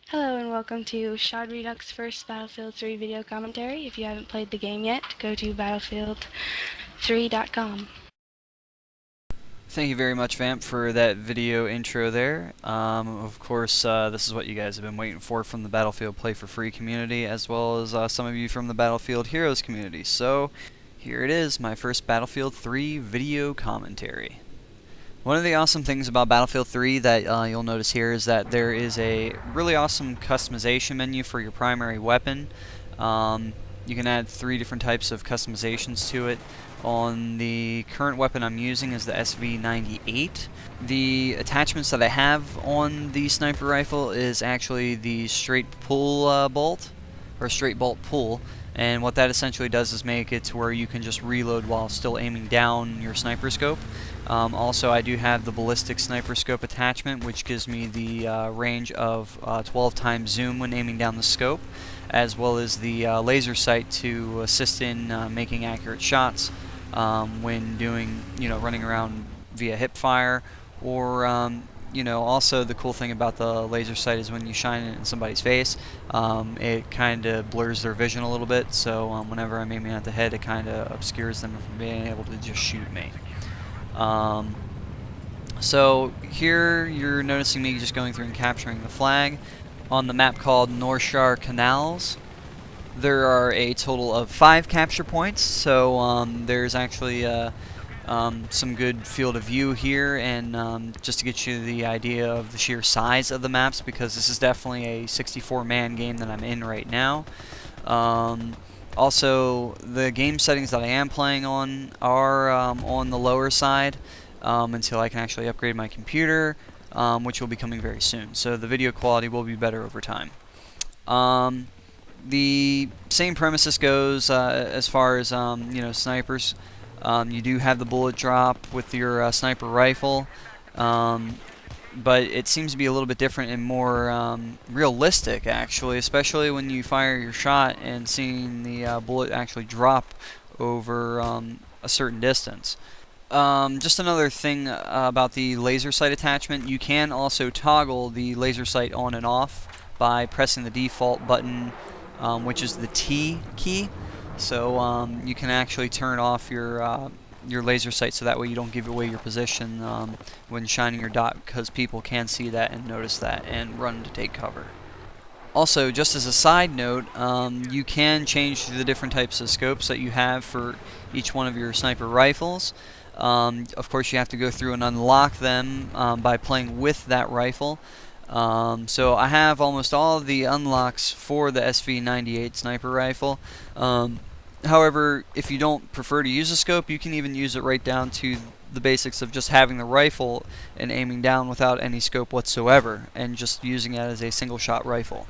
Hello and welcome to Shodredux first Battlefield 3 video commentary. If you haven't played the game yet, go to battlefield3.com. Thank you very much, Vamp, for that video intro there. Of course, this is what you guys have been waiting for from the Battlefield Play for Free community, as well as some of you from the Battlefield Heroes community. So, here it is, my first Battlefield 3 video commentary. One of the awesome things about Battlefield 3 that you'll notice here is that there is a really awesome customization menu for your primary weapon. You can add 3 different types of customizations to it. On the current weapon I'm using is the SV98. The attachments that I have on the sniper rifle is actually the straight pull bolt, or straight bolt pull, and what that essentially does is make it to where you can just reload while still aiming down your sniper scope. Also, I do have the ballistic sniper scope attachment, which gives me the range of 12 times zoom when aiming down the scope, as well as the laser sight to assist in making accurate shots when doing, running around via hip fire, or also the cool thing about the laser sight is when you shine it in somebody's face, it kind of blurs their vision a little bit, so whenever I'm aiming at the head, it kind of obscures them from being able to just shoot me. So here you're noticing me just going through and capturing the flag on the map called Noshahr Canals. There are a total of 5 capture points, so there's actually some good field of view here, and just to get you the idea of the sheer size of the maps, because this is definitely a 64-man game that I'm in right now. Also, the game settings that I am playing on are on the lower side until I can actually upgrade my computer, which will be coming very soon. So the video quality will be better over time. The same premises goes as far as snipers. You do have the bullet drop with your sniper rifle, but it seems to be a little bit different and more realistic, actually, especially when you fire your shot and seeing the bullet actually drop over a certain distance. Just another thing about the laser sight attachment, you can also toggle the laser sight on and off by pressing the default button, which is the T key. So you can actually turn off your laser sight, so that way you don't give away your position when shining your dot, because people can see that and notice that and run to take cover. Also, just as a side note, you can change the different types of scopes that you have for each one of your sniper rifles. Of course, you have to go through and unlock them by playing with that rifle. So I have almost all of the unlocks for the SV98 sniper rifle. However, if you don't prefer to use a scope, you can even use it right down to the basics of just having the rifle and aiming down without any scope whatsoever, and just using it as a single shot rifle.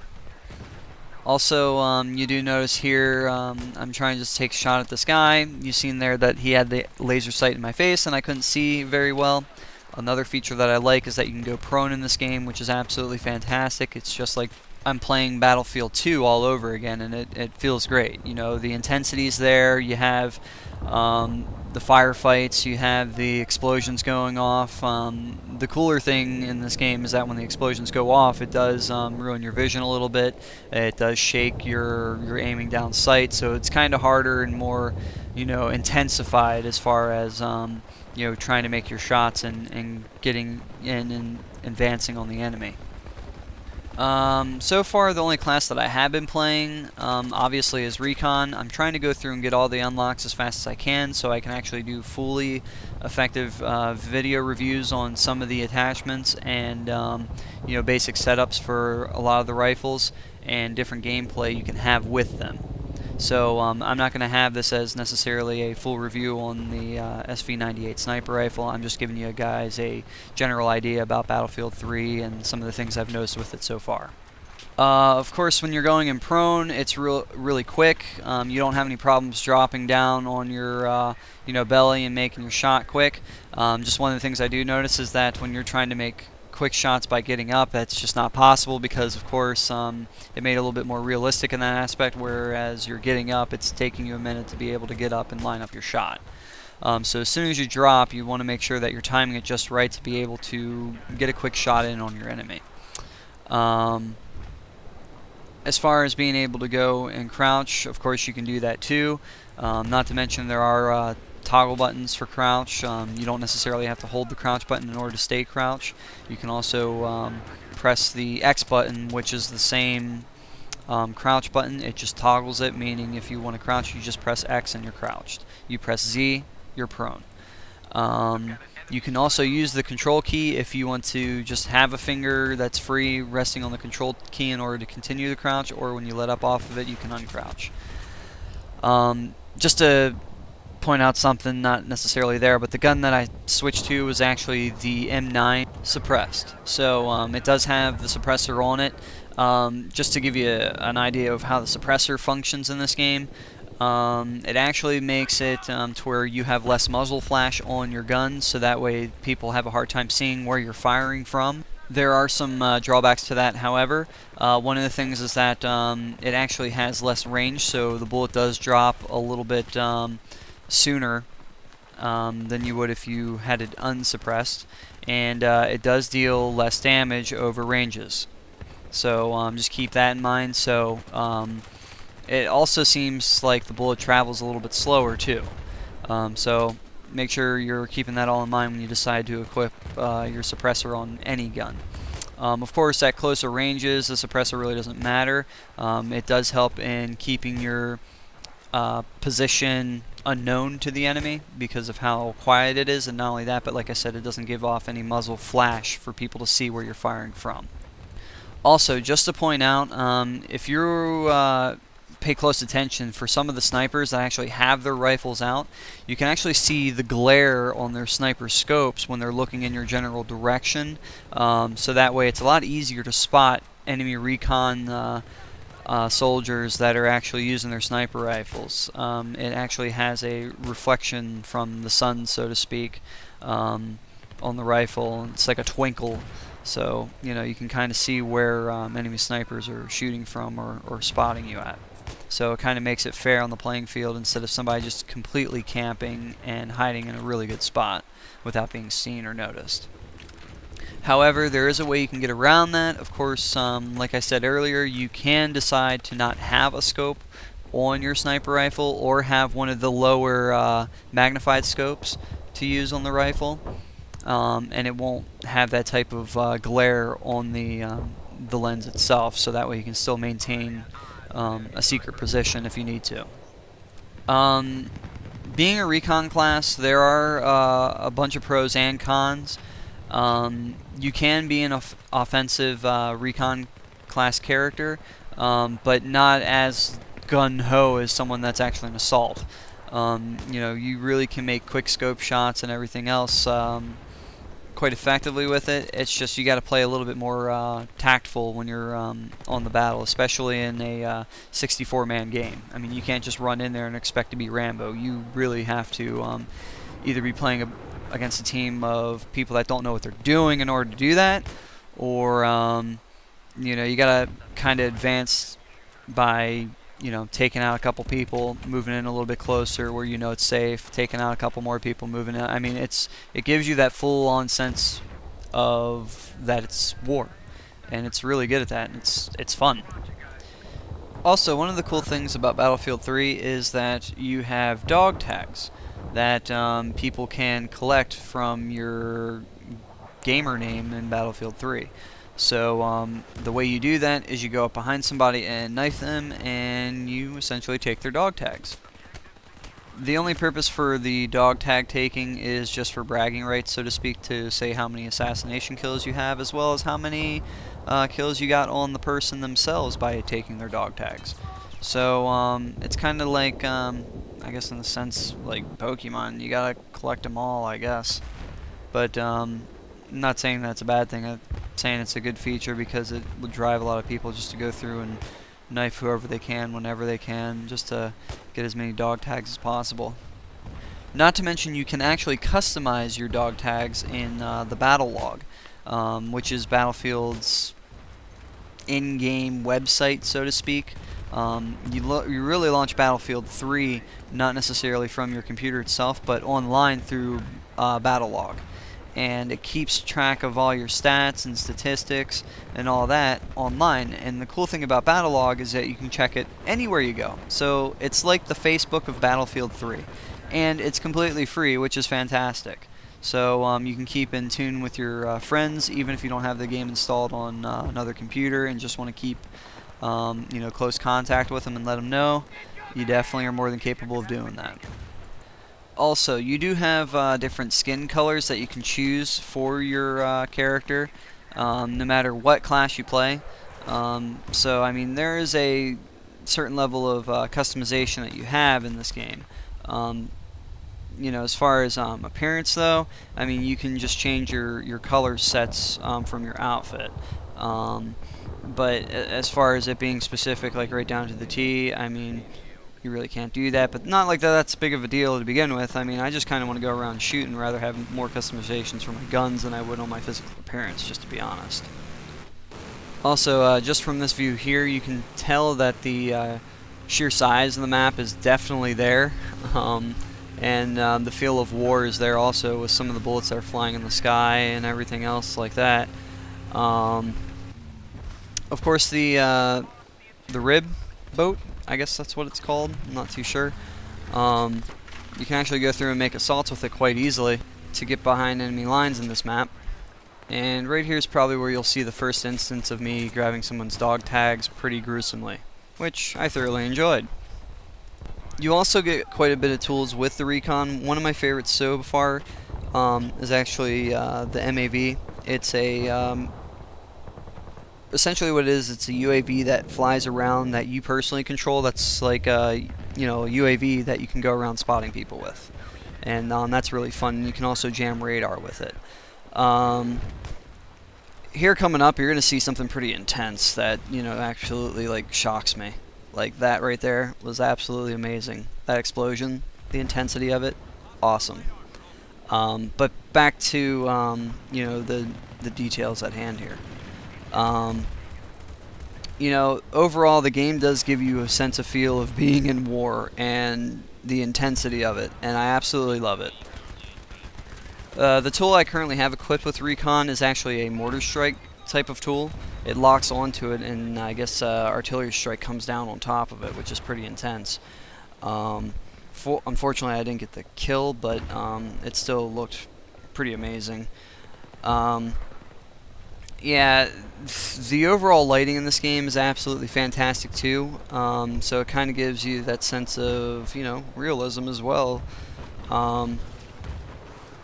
Also, you do notice here, I'm trying to just take a shot at this guy. You've seen there that he had the laser sight in my face and I couldn't see very well. Another feature that I like is that you can go prone in this game, which is absolutely fantastic. It's just like I'm playing Battlefield 2 all over again, and it feels great. You know, the intensity's there, you have the firefights, you have the explosions going off. The cooler thing in this game is that when the explosions go off, it does ruin your vision a little bit. It does shake your aiming down sight, so it's kind of harder and more, intensified as far as trying to make your shots and getting in and advancing on the enemy. So far, the only class that I have been playing, obviously, is Recon. I'm trying to go through and get all the unlocks as fast as I can, so I can actually do fully effective video reviews on some of the attachments and basic setups for a lot of the rifles and different gameplay you can have with them. So I'm not going to have this as necessarily a full review on the SV98 sniper rifle. I'm just giving you guys a general idea about Battlefield 3 and some of the things I've noticed with it so far. Of course, when you're going in prone, it's really quick. You don't have any problems dropping down on your belly and making your shot quick. Just one of the things I do notice is that when you're trying to make quick shots by getting up, that's just not possible, because of course it made it a little bit more realistic in that aspect, whereas you're getting up, it's taking you a minute to be able to get up and line up your shot. So as soon as you drop, you want to make sure that you're timing it just right to be able to get a quick shot in on your enemy. As far as being able to go and crouch, of course you can do that too. Not to mention there are toggle buttons for crouch. You don't necessarily have to hold the crouch button in order to stay crouch. You can also press the X button, which is the same crouch button. It just toggles it, meaning if you want to crouch, you just press X and you're crouched. You press Z, you're prone. You can also use the control key if you want to just have a finger that's free resting on the control key in order to continue the crouch, or when you let up off of it, you can uncrouch. Just to point out something not necessarily there, but the gun that I switched to was actually the M9 suppressed. So it does have the suppressor on it. Just to give you an idea of how the suppressor functions in this game, it actually makes it to where you have less muzzle flash on your gun, so that way people have a hard time seeing where you're firing from. There are some drawbacks to that, however. One of the things is that it actually has less range, so the bullet does drop a little bit sooner than you would if you had it unsuppressed, and it does deal less damage over ranges. So just keep that in mind. So it also seems like the bullet travels a little bit slower too. So make sure you're keeping that all in mind when you decide to equip your suppressor on any gun. Of course, at closer ranges, the suppressor really doesn't matter. It does help in keeping your position unknown to the enemy because of how quiet it is, and not only that, but like I said, it doesn't give off any muzzle flash for people to see where you're firing from. Also, just to point out, if you pay close attention, for some of the snipers that actually have their rifles out, you can actually see the glare on their sniper scopes when they're looking in your general direction. So that way it's a lot easier to spot enemy recon soldiers that are actually using their sniper rifles. It actually has a reflection from the sun, so to speak, on the rifle. It's like a twinkle. So, you know, you can kind of see where enemy snipers are shooting from or spotting you at. So it kind of makes it fair on the playing field instead of somebody just completely camping and hiding in a really good spot without being seen or noticed. However, there is a way you can get around that. Of course, like I said earlier, you can decide to not have a scope on your sniper rifle or have one of the lower magnified scopes to use on the rifle. And it won't have that type of glare on the lens itself, so that way you can still maintain a secret position if you need to. Being a recon class, there are a bunch of pros and cons. You can be an offensive recon class character, but not as gun-ho as someone that's actually an assault. You know, you really can make quick scope shots and everything else quite effectively with it. It's just you got to play a little bit more tactful when you're on the battle, especially in a 64-man game. I mean, you can't just run in there and expect to be Rambo. You really have to either be playing against a team of people that don't know what they're doing in order to do that, or you know, you got to kind of advance by, you know, taking out a couple people, moving in a little bit closer where you know it's safe, taking out a couple more people, moving in. I mean, it gives you that full-on sense of that it's war, and it's really good at that, and it's fun. Also, one of the cool things about Battlefield 3 is that you have dog tags that people can collect from your gamer name in Battlefield 3. So the way you do that is you go up behind somebody and knife them, and you essentially take their dog tags. The only purpose for the dog tag taking is just for bragging rights, so to speak, to say how many assassination kills you have, as well as how many kills you got on the person themselves by taking their dog tags. So it's kind of like, I guess in the sense, like Pokemon, you gotta collect them all, I guess. But I'm not saying that's a bad thing. I'm saying it's a good feature because it would drive a lot of people just to go through and knife whoever they can whenever they can, just to get as many dog tags as possible. Not to mention, you can actually customize your dog tags in the battle log, which is Battlefield's in-game website, so to speak. You really launch Battlefield 3 not necessarily from your computer itself, but online through Battle Log. and it keeps track of all your stats and statistics and all that online. And the cool thing about Battlelog is that you can check it anywhere you go. So it's like the Facebook of Battlefield 3, and it's completely free, which is fantastic. So you can keep in tune with your friends, even if you don't have the game installed on another computer and just want to keep close contact with them and let them know. You definitely are more than capable of doing that. Also, you do have different skin colors that you can choose for your character, no matter what class you play. So, I mean, there is a certain level of customization that you have in this game. As far as appearance, though, I mean, you can just change your color sets from your outfit. But as far as it being specific, like right down to the T, I mean, you really can't do that, but not like that's big of a deal to begin with. I mean, I just kind of want to go around shooting rather have more customizations for my guns than I would on my physical appearance, just to be honest. Also, just from this view here, you can tell that the sheer size of the map is definitely there, and the feel of war is there also with some of the bullets that are flying in the sky and everything else like that. Of course, the rib boat, I guess that's what it's called, I'm not too sure. You can actually go through and make assaults with it quite easily to get behind enemy lines in this map. And right here is probably where you'll see the first instance of me grabbing someone's dog tags pretty gruesomely, which I thoroughly enjoyed. You also get quite a bit of tools with the Recon. One of my favorites so far is actually the MAV. It's a essentially what it is, it's a UAV that flies around that you personally control. That's like a UAV that you can go around spotting people with, and that's really fun. You can also jam radar with it. Here coming up, you're gonna see something pretty intense that absolutely like shocks me. Like that right there was absolutely amazing. That explosion, the intensity of it, awesome. But back to the details at hand here. Overall, the game does give you a sense of feel of being in war and the intensity of it, and I absolutely love it. The tool I currently have equipped with Recon is actually a mortar strike type of tool. It locks onto it, and I guess artillery strike comes down on top of it, which is pretty intense. Unfortunately, I didn't get the kill, but it still looked pretty amazing. Yeah, the overall lighting in this game is absolutely fantastic too. So it kind of gives you that sense of, realism as well.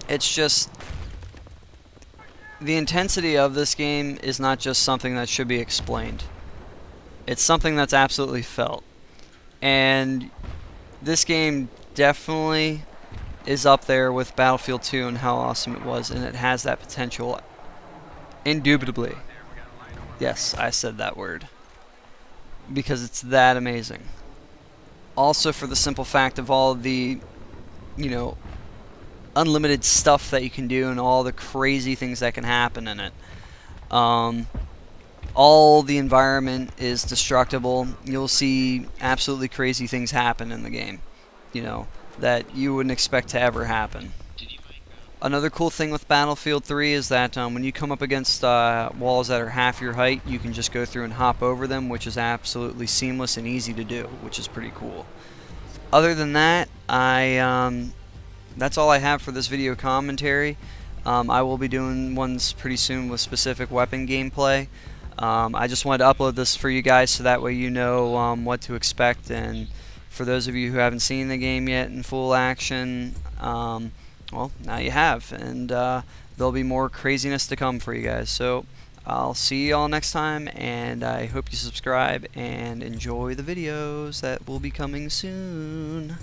It's just the intensity of this game is not just something that should be explained. It's something that's absolutely felt. And this game definitely is up there with Battlefield 2 and how awesome it was, and it has that potential. Indubitably. Yes, I said that word. Because it's that amazing. Also for the simple fact of all the, unlimited stuff that you can do and all the crazy things that can happen in it. All the environment is destructible. You'll see absolutely crazy things happen in the game, that you wouldn't expect to ever happen. Another cool thing with Battlefield 3 is that when you come up against walls that are half your height, you can just go through and hop over them, which is absolutely seamless and easy to do, which is pretty cool. Other than that, that's all I have for this video commentary. I will be doing ones pretty soon with specific weapon gameplay. I just wanted to upload this for you guys so that way you know what to expect, and for those of you who haven't seen the game yet in full action, well, now you have, and there'll be more craziness to come for you guys. So I'll see you all next time, and I hope you subscribe and enjoy the videos that will be coming soon.